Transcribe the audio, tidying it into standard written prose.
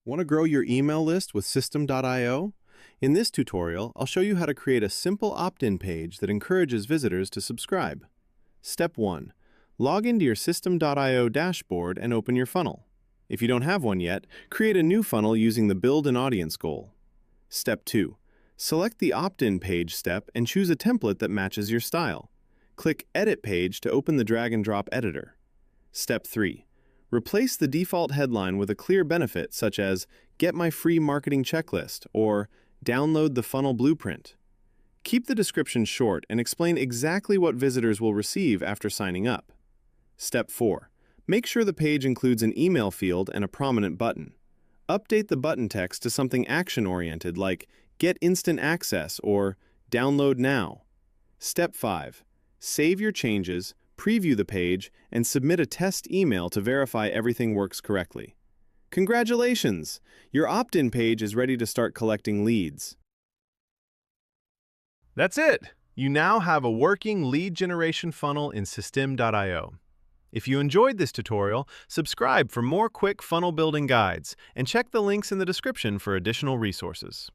Want to grow your email list with System.io? In this tutorial, I'll show you how to create a simple opt-in page that encourages visitors to subscribe. Step 1. Log into your System.io dashboard and open your funnel. If you don't have one yet, create a new funnel using the Build an Audience goal. Step 2. Select the opt-in page step and choose a template that matches your style. Click Edit Page to open the drag-and-drop editor. Step 3. Replace the default headline with a clear benefit such as "Get my free marketing checklist" or "Download the funnel blueprint." Keep the description short and explain exactly what visitors will receive after signing up. Step 4. Make sure the page includes an email field and a prominent button. Update the button text to something action-oriented like "Get instant access" or "Download now." Step 5. Save your changes, preview the page, and submit a test email to verify everything works correctly. Congratulations! Your opt-in page is ready to start collecting leads. That's it! You now have a working lead generation funnel in System.io. If you enjoyed this tutorial, subscribe for more quick funnel building guides and check the links in the description for additional resources.